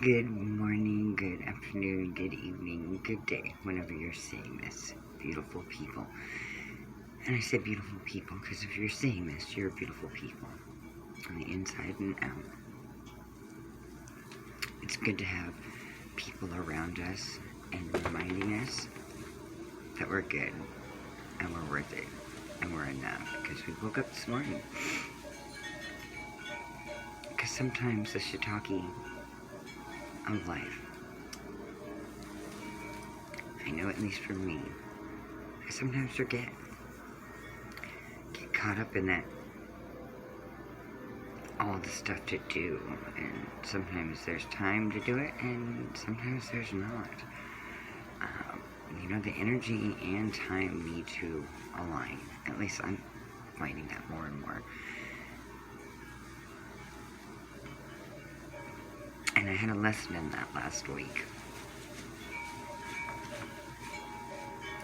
Good morning, good afternoon, good evening, good day, whenever you're seeing this, beautiful people. And I say beautiful people because if you're seeing this, you're beautiful people on the inside and out. It's good to have people around us and reminding us that we're good and we're worth it and we're enough because we woke up this morning. Because sometimes the shiitake of life, I know at least for me, I sometimes get caught up in that all the stuff to do, and sometimes there's time to do it and sometimes there's not. The energy and time need to align. At least I'm finding that more and more. And I had a lesson in that last week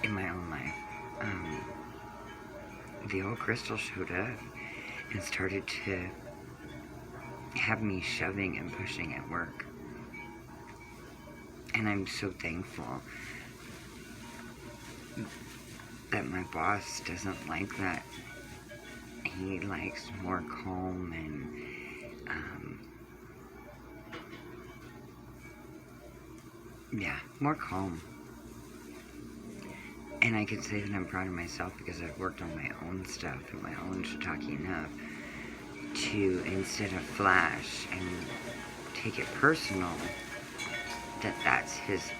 in my own life. The old crystal showed up and started to have me shoving and pushing at work. And I'm so thankful that my boss doesn't like that. He likes more calm and more calm. And I can say that I'm proud of myself because I've worked on my own stuff and my own shiitake enough to, instead of flash and take it personal, that's his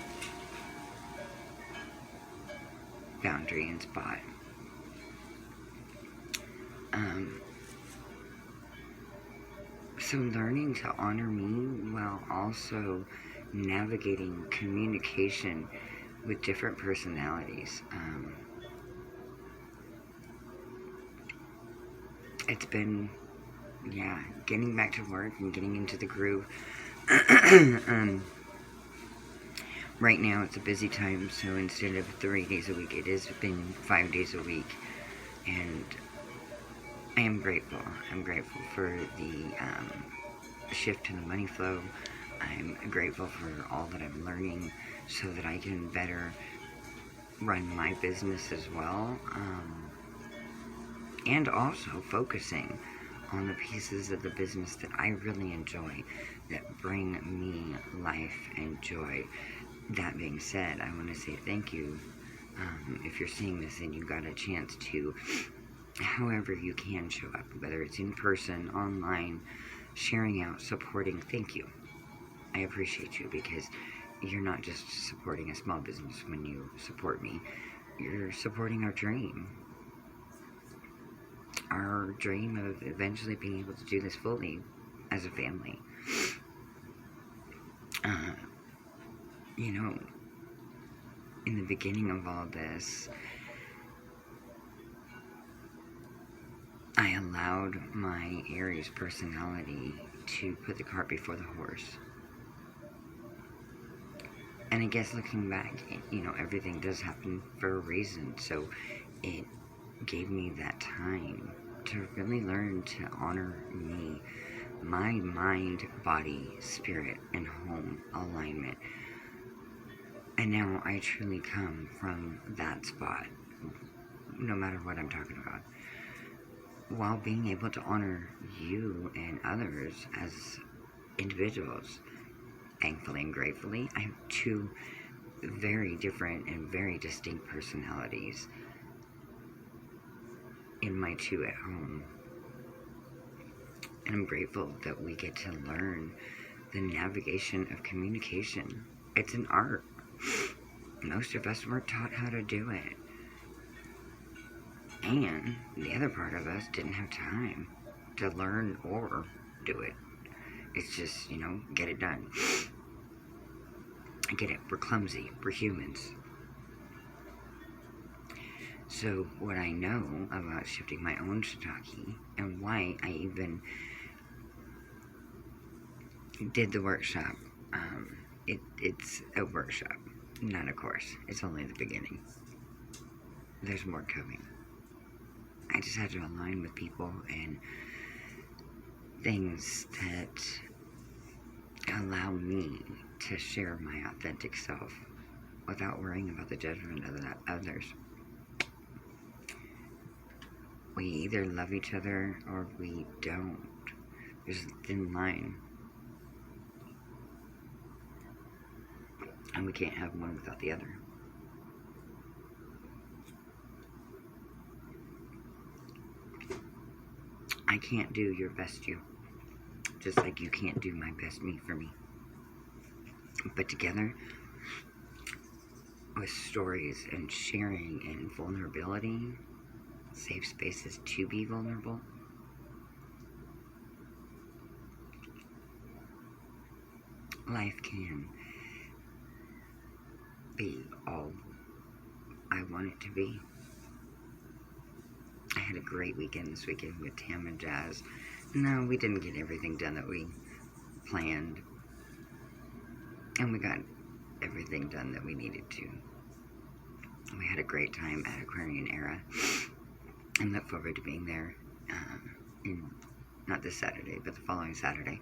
boundary and spot. So learning to honor me while also navigating communication with different personalities. It's been, getting back to work and getting into the groove. Right now it's a busy time, so instead of 3 days a week, it has been 5 days a week. And I am grateful. I'm grateful for the shift in the money flow. I'm grateful for all that I'm learning so that I can better run my business as well. And also focusing on the pieces of the business that I really enjoy, that bring me life and joy. That being said, I want to say thank you. If you're seeing this and you got a chance to, however you can show up, whether it's in person, online, sharing out, supporting, thank you. I appreciate you because you're not just supporting a small business when you support me. You're supporting our dream. Our dream of eventually being able to do this fully as a family. In the beginning of all this, I allowed my Aries personality to put the cart before the horse. And I guess looking back, everything does happen for a reason. So it gave me that time to really learn to honor me, my mind, body, spirit, and home alignment. And now I truly come from that spot, no matter what I'm talking about, while being able to honor you and others as individuals. Thankfully and gratefully, I have two very different and very distinct personalities in my two at home. And I'm grateful that we get to learn the navigation of communication. It's an art. Most of us weren't taught how to do it. And the other part of us didn't have time to learn or do it. It's just, get it done. I get it. We're clumsy. We're humans. So what I know about shifting my own shiitake and why I even did the workshop, it's a workshop, not a course. It's only the beginning. There's more coming. I just had to align with people and things that allow me to share my authentic self without worrying about the judgment of others. We either love each other or we don't. There's a thin line. And we can't have one without the other. I can't do your best you, just like you can't do my best me for me. But together, with stories and sharing and vulnerability, safe spaces to be vulnerable, life can be all I want it to be. I had a great weekend this weekend with Tam and Jazz. No, we didn't get everything done that we planned. And we got everything done that we needed to. We had a great time at Aquarian Era. And look forward to being there. Not this Saturday, but the following Saturday.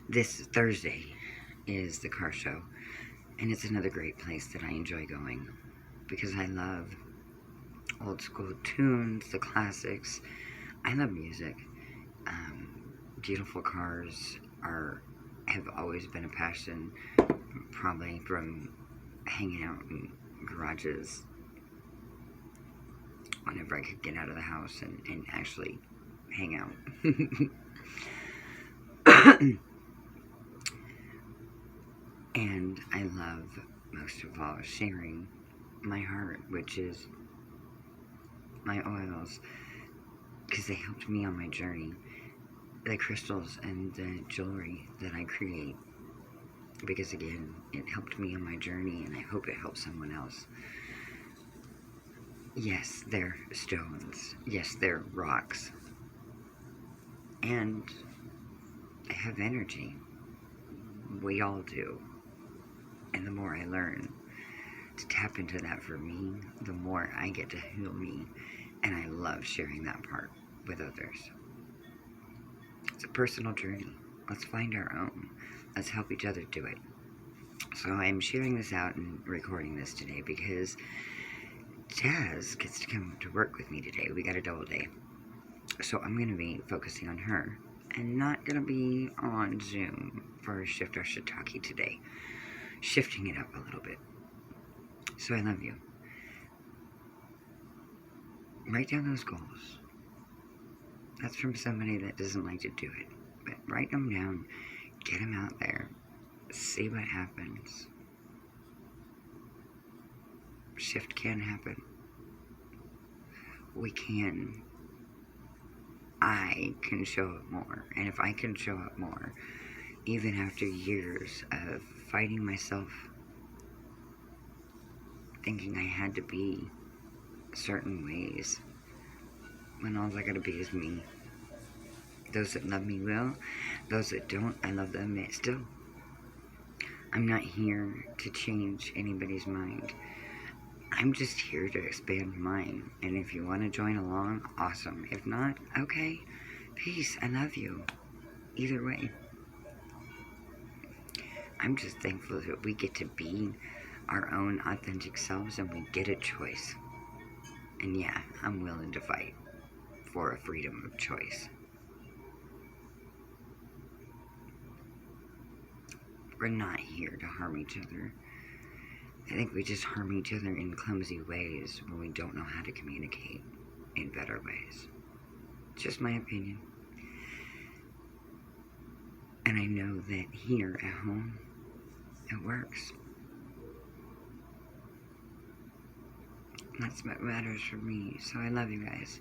This Thursday is the car show. And it's another great place that I enjoy going. Because I love old school tunes, the classics. I love music. Beautiful cars have always been a passion, probably from hanging out in garages whenever I could get out of the house and actually hang out. And I love, most of all, sharing my heart, which is my oils, because they helped me on my journey. The crystals and the jewelry that I create, because again, it helped me on my journey, and I hope it helps someone else. Yes, they're stones. Yes, they're rocks. And they have energy. We all do. And the more I learn to tap into that for me, the more I get to heal me. And I love sharing that part with others. It's a personal journey. Let's find our own. Let's help each other do it. So I'm sharing this out and recording this today because Jazz gets to come to work with me today. We got a double day. So I'm going to be focusing on her and not going to be on Zoom for Shift Our Shitake today. Shifting it up a little bit. So I love you. Write down those goals. That's from somebody that doesn't like to do it. But write them down. Get them out there. See what happens. Shift can happen. We can. I can show up more. And if I can show up more, even after years of fighting myself, thinking I had to be certain ways, when all I gotta be is me. Those that love me will. Those that don't, I love them still. I'm not here to change anybody's mind. I'm just here to expand mine. And if you want to join along, awesome. If not, okay. Peace. I love you. Either way. I'm just thankful that we get to be our own authentic selves and we get a choice. And yeah, I'm willing to fight for a freedom of choice. We're not here to harm each other. I think we just harm each other in clumsy ways when we don't know how to communicate in better ways. Just my opinion. And I know that here at home, it works. That's what matters for me. So I love you guys.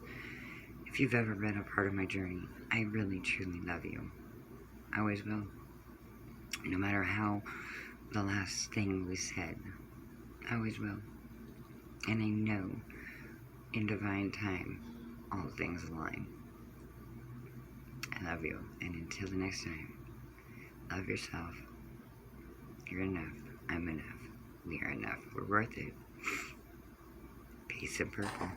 If you've ever been a part of my journey, I really, truly love you. I always will. No matter how the last thing we said, I always will. And I know in divine time, all things align. I love you. And until the next time, love yourself. You're enough. I'm enough. We are enough. We're worth it. Peace and purple.